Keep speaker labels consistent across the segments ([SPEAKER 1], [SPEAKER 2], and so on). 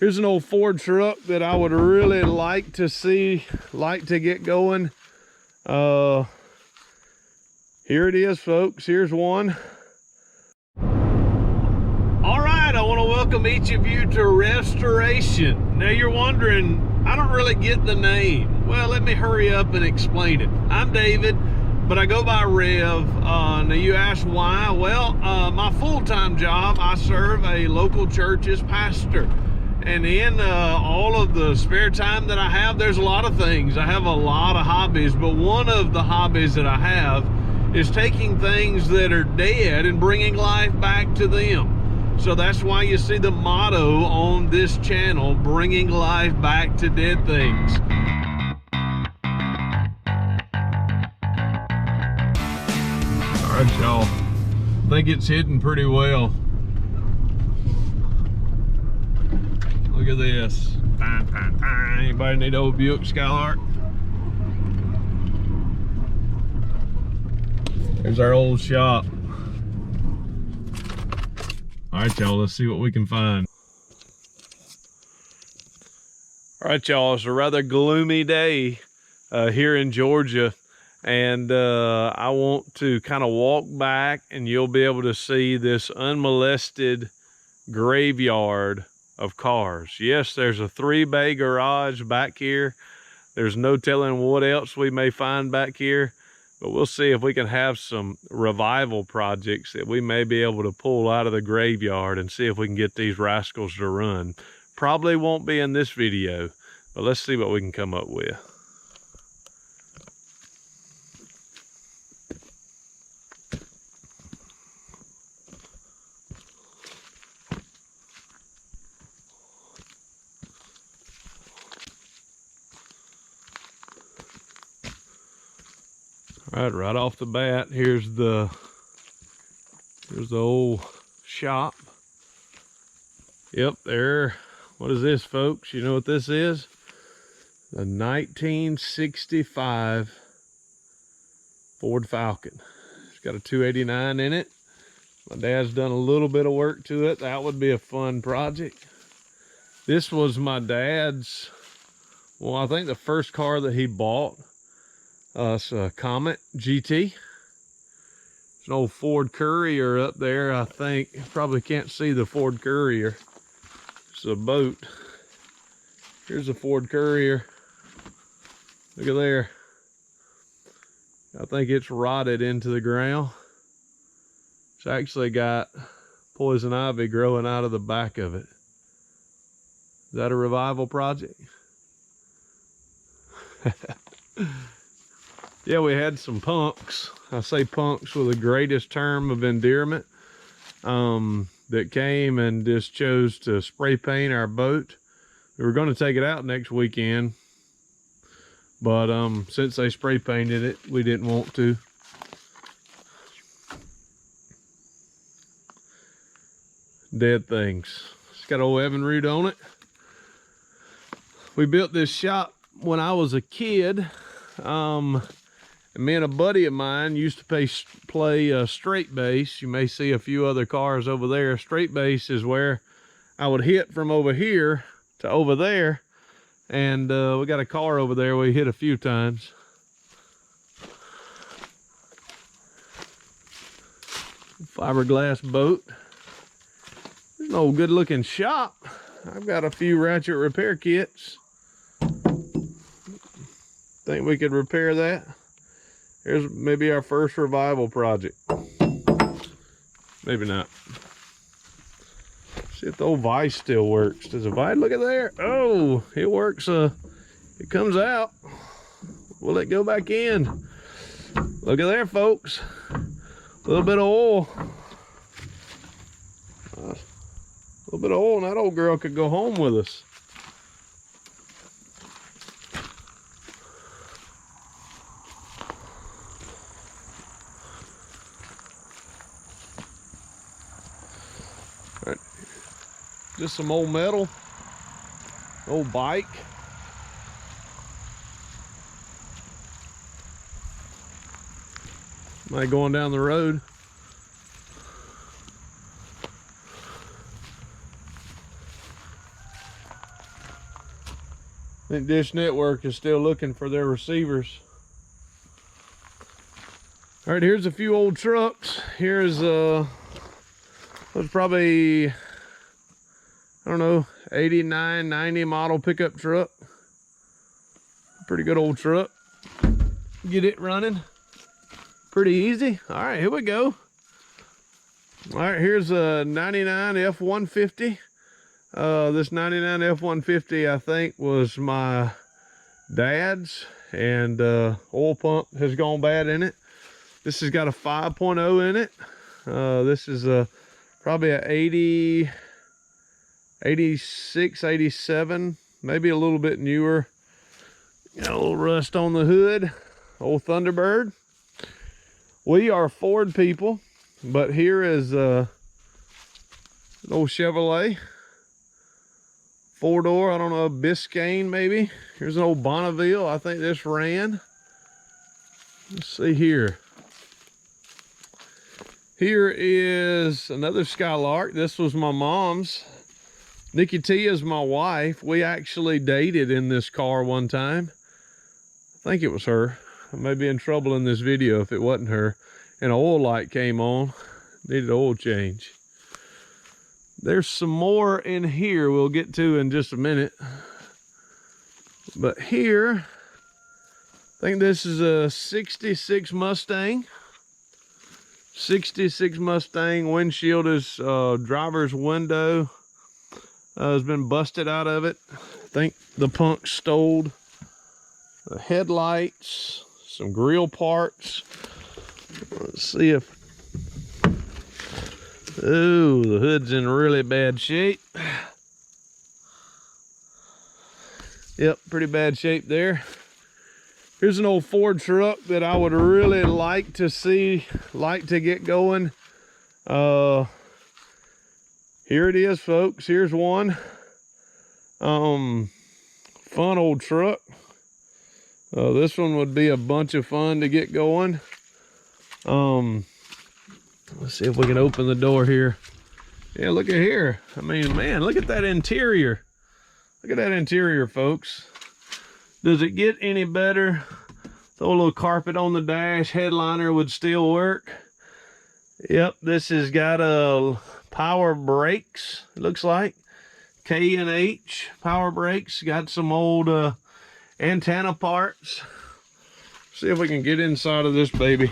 [SPEAKER 1] Here's an old Ford truck that I would really like to get going. Here it is, folks. Here's one. All right, I want to welcome each of you to RevStoration. Now you're wondering, I don't really get the name. Well, let me hurry up and explain it. I'm David, but I go by Rev. Now you ask why? Well, my full-time job, I serve a local church's pastor. And in all of the spare time that I have, there's a lot of things. I have a lot of hobbies, but one of the hobbies that I have is taking things that are dead and bringing life back to them. So that's why you see the motto on this channel, bringing life back to dead things. All right, y'all. I think it's hidden pretty well. Look at this. Anybody need old Buick Skylark? There's our old shop. All right, y'all, let's see what we can find. All right, y'all, it's a rather gloomy day here in Georgia. And I want to kind of walk back and you'll be able to see this unmolested graveyard of cars. Yes, there's a 3-bay garage back here. There's no telling what else we may find back here, but we'll see if we can have some revival projects that we may be able to pull out of the graveyard and see if we can get these rascals to run. Probably won't be in this video, but let's see what we can come up with. All right, right off the bat, here's the old shop. Yep, there. What is this, folks? You know what this is? The 1965 Ford Falcon. It's got a 289 in it. My dad's done a little bit of work to it. That would be a fun project. This was my dad's, well, I think the first car that he bought. It's a Comet GT. It's an old Ford Courier up there, I think. You probably can't see the Ford Courier. It's a boat. Here's a Ford Courier. Look at there. I think it's rotted into the ground. It's actually got poison ivy growing out of the back of it. Is that a revival project? Yeah, we had some punks. I say punks with the greatest term of endearment that came and just chose to spray paint our boat. We were going to take it out next weekend, but since they spray painted it, we didn't want to. Dead things. It's got old Evan Root on it. We built this shop when I was a kid. And me and a buddy of mine used to play straight base. You may see a few other cars over there. Straight base is where I would hit from over here to over there. And we got a car over there we hit a few times. Fiberglass boat. It's an old good looking shop. I've got a few ratchet repair kits. Think we could repair that? Here's maybe our first revival project. Maybe not. See if the old vise still works. Does the vise, look at there. Oh, it works. It comes out. Will it go back in? Look at there, folks. A little bit of oil. A little bit of oil and that old girl could go home with us. Just some old metal, old bike. Somebody going down the road. I think Dish Network is still looking for their receivers. All right, here's a few old trucks. Here's was probably, I don't know, 89, 90 model pickup truck. Pretty good old truck. Get it running pretty easy. All right, here we go. All right, here's a 99 F150. This 99 F150, I think, was my dad's, and oil pump has gone bad in it. This has got a 5.0 in it. This is probably a 80, 86, 87, maybe a little bit newer. Got a little rust on the hood. Old Thunderbird. We are Ford people, but here is an old Chevrolet. 4-door, I don't know, Biscayne maybe. Here's an old Bonneville. I think this ran. Let's see here. Here is another Skylark. This was my mom's. Nikki T is my wife. We actually dated in this car one time. I think it was her. I may be in trouble in this video if it wasn't her. And an oil light came on. Needed oil change. There's some more in here we'll get to in just a minute. But here, I think this is a 66 Mustang. 66 Mustang. Windshield is driver's window has been busted out of it. I think the punk stole the headlights, some grill parts. Let's see if, ooh, the hood's in really bad shape. Yep, pretty bad shape there. Here's an old Ford truck that I would really like to see, like to get going. Here it is, folks. Here's one. Fun old truck. This one would be a bunch of fun to get going. Let's see if we can open the door here. Yeah, look at here. I mean, man, look at that interior. Look at that interior, folks. Does it get any better? Throw a little carpet on the dash. Headliner would still work. Yep, this has got a power brakes, it looks like. K and H power brakes. Got some old antenna parts. See if we can get inside of this baby.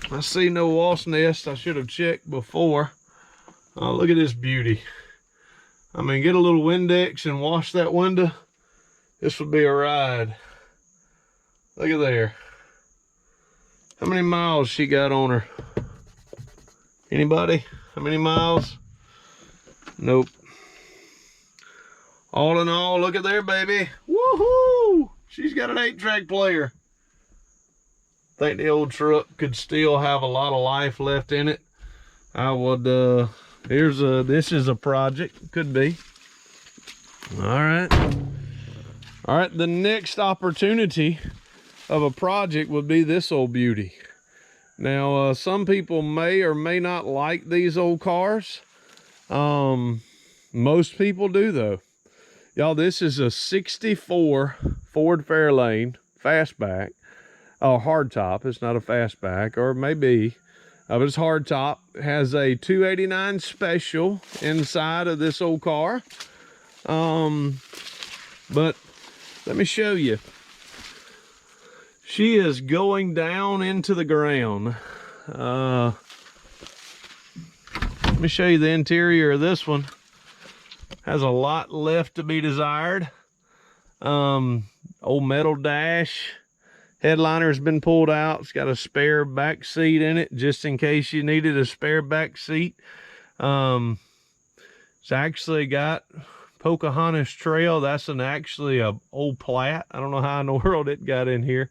[SPEAKER 1] I see no wasp nest. I should have checked before. Look at this beauty. I mean, get a little Windex and wash that window. This would be a ride. Look at there. How many miles she got on her? Anybody? How many miles? Nope. All in all, look at there, baby. Woohoo! She's got an 8-track player. I think the old truck could still have a lot of life left in it. I would, this is a project, could be. All right. All right, the next opportunity of a project would be this old beauty. Now, some people may or may not like these old cars. Most people do though. Y'all, this is a 64 Ford Fairlane fastback. Hardtop. It's not a fastback, or maybe, but it's hardtop. It has a 289 special inside of this old car. But let me show you. She is going down into the ground. Let me show you the interior of this one. Has a lot left to be desired. Old metal dash. Headliner has been pulled out. It's got a spare back seat in it, just in case you needed a spare back seat. It's actually got Pocahontas Trail. That's actually a old Platt. I don't know how in the world it got in here.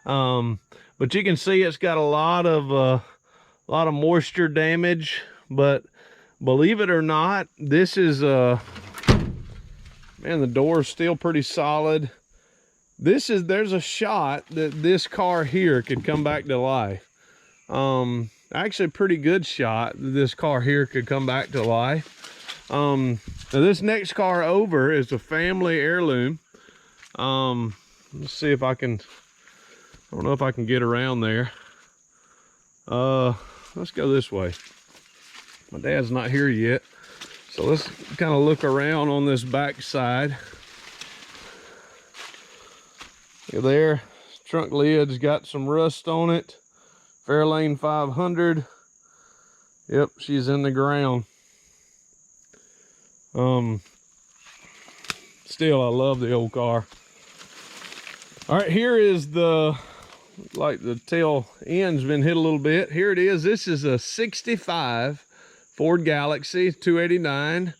[SPEAKER 1] But you can see it's got a lot of moisture damage. But believe it or not, this is man, the door is still pretty solid. There's a shot that this car here could come back to life. Actually a pretty good shot that this car here could come back to life. Now this next car over is a family heirloom. Let's see if I can, I don't know if I can get around there. Let's go this way. My dad's not here yet, so let's kind of look around on this back side. There, trunk lid's got some rust on it. Fairlane 500. Yep, she's in the ground. Still, I love the old car. All right, here is the, like the tail end's been hit a little bit. Here it is. This is a 65 Ford Galaxy 289.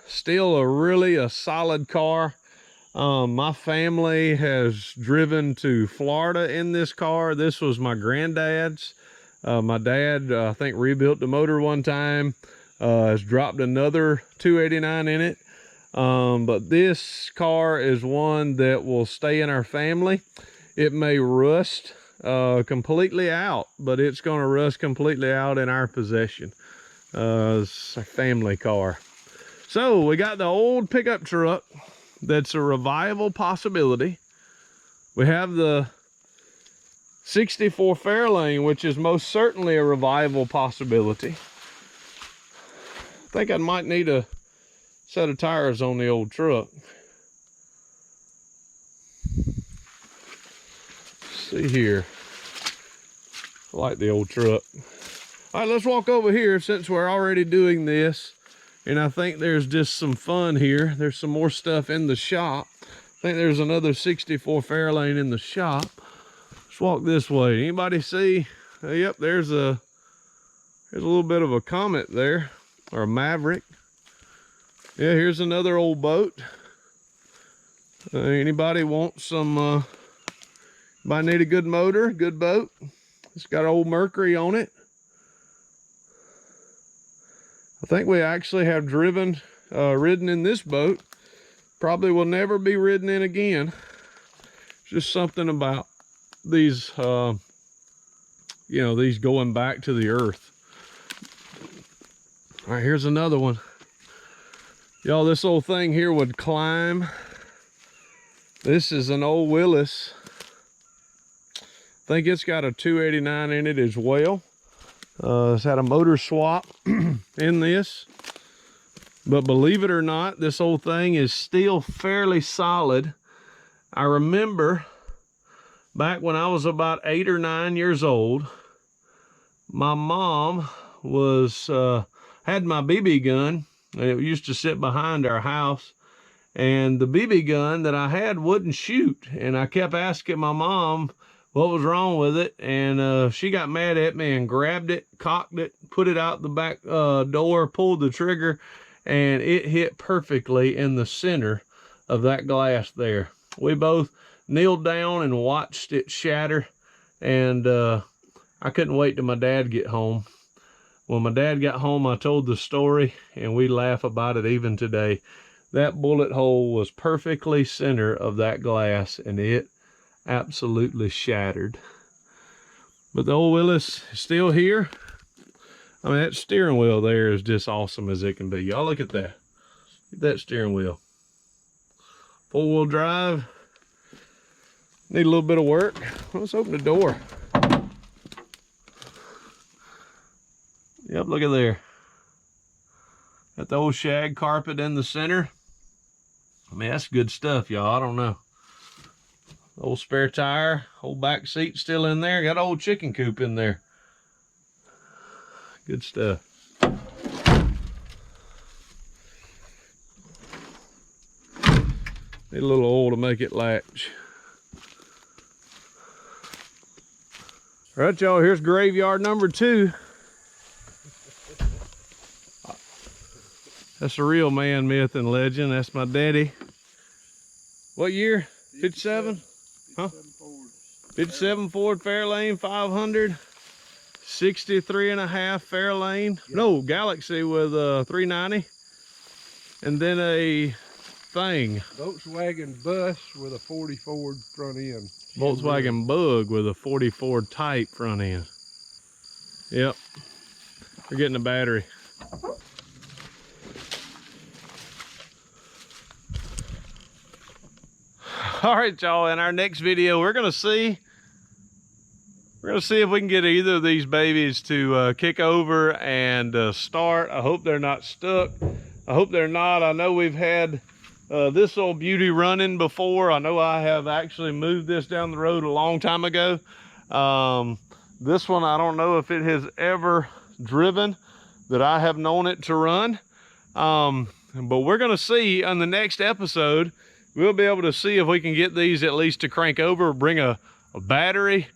[SPEAKER 1] Still a solid car. My family has driven to Florida in this car. This was my granddad's. My dad, I think, rebuilt the motor one time. Has dropped another 289 in it. But this car is one that will stay in our family. It may rust completely out, but it's going to rust completely out in our possession. It's a family car. So we got the old pickup truck that's a revival possibility. We have the 64 Fairlane, which is most certainly a revival possibility. I think I might need a set of tires on the old truck. Let's see here. I like the old truck. All right, let's walk over here since we're already doing this. And I think there's just some fun here. There's some more stuff in the shop. I think there's another 64 Fairlane in the shop. Let's walk this way. Anybody see? Yep, there's a little bit of a Comet there, or a Maverick. Yeah, here's another old boat. Anybody want some, anybody need a good motor, good boat? It's got old Mercury on it. I think we actually have ridden in this boat. Probably will never be ridden in again. Just something about these, you know, these going back to the earth. All right, here's another one. Y'all, this old thing here would climb. This is an old Willis. I think it's got a 289 in it as well. It's had a motor swap in this. But believe it or not, this old thing is still fairly solid. I remember back when I was about 8 or 9 years old, my mom was had my BB gun. It used to sit behind our house, and the BB gun that I had wouldn't shoot. And I kept asking my mom what was wrong with it, and she got mad at me and grabbed it, cocked it, put it out the back door, pulled the trigger, and it hit perfectly in the center of that glass there. We both kneeled down and watched it shatter, and I couldn't wait till my dad get home. When my dad got home, I told the story, and we laugh about it even today. That bullet hole was perfectly center of that glass, and it absolutely shattered. But the old Willis is still here. I mean, that steering wheel there is just awesome as it can be. Y'all look at that. Look at that steering wheel. 4-wheel drive. Need a little bit of work. Let's open the door. Yep, look at there. Got the old shag carpet in the center. I mean, that's good stuff, y'all. I don't know. Old spare tire, old back seat still in there. Got an old chicken coop in there. Good stuff. Need a little oil to make it latch. All right, y'all, here's graveyard number 2. That's a real man, myth, and legend. That's my daddy. What year? 57? Huh? 57 Ford Fairlane 500. 63.5 Fairlane. Yeah. No, Galaxy with a 390. And then a thing.
[SPEAKER 2] Volkswagen bus with a 40 Ford front end.
[SPEAKER 1] Volkswagen Bug with a 40 Ford Type front end. Yep. We're getting a battery. All right, y'all, in our next video, we're gonna see if we can get either of these babies to kick over and start. I hope they're not stuck. I hope they're not. I know we've had this old beauty running before. I know I have actually moved this down the road a long time ago. This one, I don't know if it has ever driven that I have known it to run. But we're gonna see on the next episode, we'll be able to see if we can get these at least to crank over, bring a battery,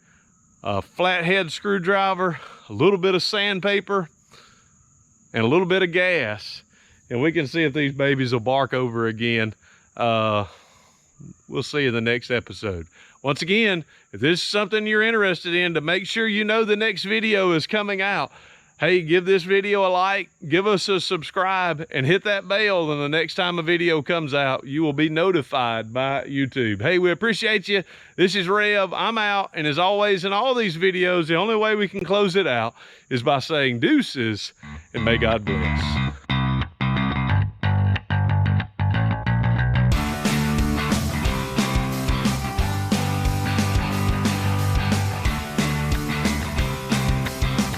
[SPEAKER 1] a flathead screwdriver, a little bit of sandpaper, and a little bit of gas. And we can see if these babies will bark over again. We'll see in the next episode. Once again, if this is something you're interested in, to make sure you know the next video is coming out, hey, give this video a like, give us a subscribe, and hit that bell, and the next time a video comes out, you will be notified by YouTube. Hey, we appreciate you. This is Rev. I'm out, and as always in all these videos, the only way we can close it out is by saying deuces, and may God bless.